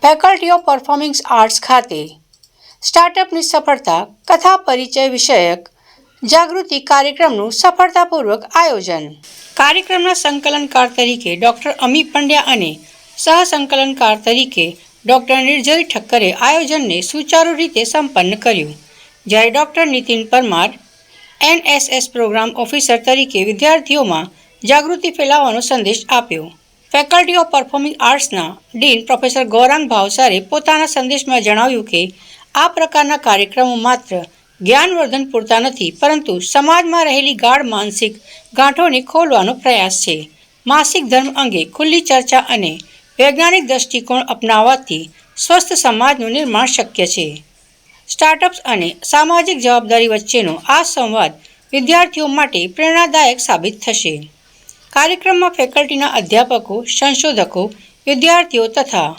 Faculty of performing arts ખાતે સ્ટાર્ટઅપની સફળતા કથા પરિચય વિષયક જાગૃતિ કાર્યક્રમનું સફળતાપૂર્વક આયોજન. કાર્યક્રમના સંકલનકાર તરીકે ડૉક્ટર અમી પંડ્યા અને સહસંકલનકાર તરીકે ડૉક્ટર નિર્જય ઠક્કરે આયોજનને સુચારુ રીતે સંપન્ન કર્યું, જ્યારે doctor Nitin Parmar NSS program officer તરીકે વિદ્યાર્થીઓમાં જાગૃતિ ફેલાવવાનો સંદેશ આપ્યો. ફેકલ્ટી ઓફ પરફોર્મિંગ આર્ટ્સના ડીન પ્રોફેસર ગૌરાંગ ભાવસારે પોતાના સંદેશમાં જણાવ્યું કે આ પ્રકારના કાર્યક્રમો માત્ર જ્ઞાનવર્ધન પૂરતા નથી, પરંતુ સમાજમાં રહેલી ગાઢ માનસિક ગાંઠોને ખોલવાનો પ્રયાસ છે. માસિક ધર્મ અંગે ખુલ્લી ચર્ચા અને વૈજ્ઞાનિક દૃષ્ટિકોણ અપનાવવાથી સ્વસ્થ સમાજનું નિર્માણ શક્ય છે. સ્ટાર્ટઅપ્સ અને સામાજિક જવાબદારી વચ્ચેનો આ સંવાદ વિદ્યાર્થીઓ માટે પ્રેરણાદાયક સાબિત થશે. કાર્યક્રમમાં ફેકલ્ટીના અધ્યાપકો, સંશોધકો, વિદ્યાર્થીઓ તથા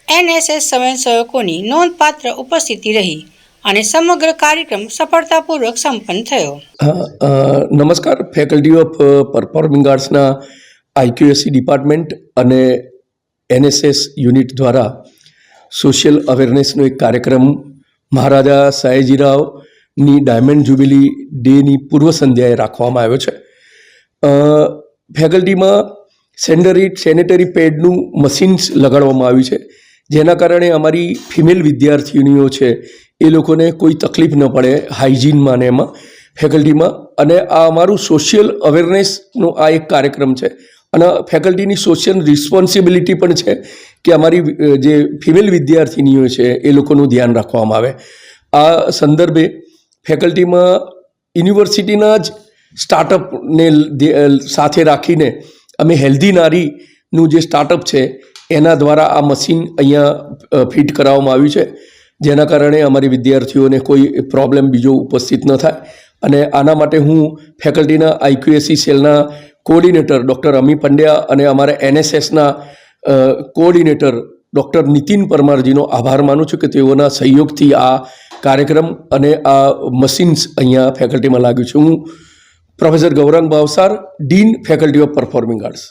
NSS સ્વયંસેવકોની નોંધપાત્ર ઉપસ્થિતિ રહી અને સમગ્ર કાર્યક્રમ સફળતાપૂર્વક સંપન્ન થયો. નમસ્કાર. ફેકલ્ટી ઓફ પરફોર્મિંગ આર્ટ્સના IQAC ડિપાર્ટમેન્ટ અને NSS યુનિટ દ્વારા સોશિયલ અવેરનેસનો એક કાર્યક્રમ મહારાજા સયાજીરાવની ડાયમંડ જ્યુબિલી ડેની પૂર્વ સંધ્યાએ રાખવામાં આવ્યો છે. ફેકલ્ટીમાં સેનેટરી પેડનું મશીન્સ લગાડવામાં આવ્યું છે, જેના કારણે અમારી ફિમેલ વિદ્યાર્થીનીઓ છે એ લોકોને કોઈ તકલીફ ન પડે હાઇજીનમાં ને એમાં ફેકલ્ટીમાં. અને આ અમારું સોશિયલ અવેરનેસનો આ એક કાર્યક્રમ છે અને ફેકલ્ટીની સોશિયલ રિસ્પોન્સિબિલિટી પણ છે કે અમારી જે ફિમેલ વિદ્યાર્થીનીઓ છે એ લોકોનું ધ્યાન રાખવામાં આવે. આ સંદર્ભે ફેકલ્ટીમાં યુનિવર્સિટીના જ સ્ટાર્ટઅપને સાથે રાખીને અમે હેલ્ધી નારીનું જે સ્ટાર્ટઅપ છે એના દ્વારા આ મશીન અહીંયા ફિટ કરાવવામાં આવ્યું છે, જેના કારણે અમારી વિદ્યાર્થીઓને કોઈ પ્રોબ્લેમ બીજો ઉપસ્થિત ન થાય. અને આના માટે હું ફેકલ્ટીના IQAC સેલના કોઓર્ડિનેટર ડૉક્ટર અમી પંડ્યા અને અમારા NSSના કોઓર્ડિનેટર ડૉક્ટર નીતિન પરમારજીનો આભાર માનું છું કે તેઓના સહયોગથી આ કાર્યક્રમ અને આ મશીન્સ અહીંયા ફેકલ્ટીમાં લાગ્યું છે. હું professor Gaurang Bhavsar, dean faculty of performing arts.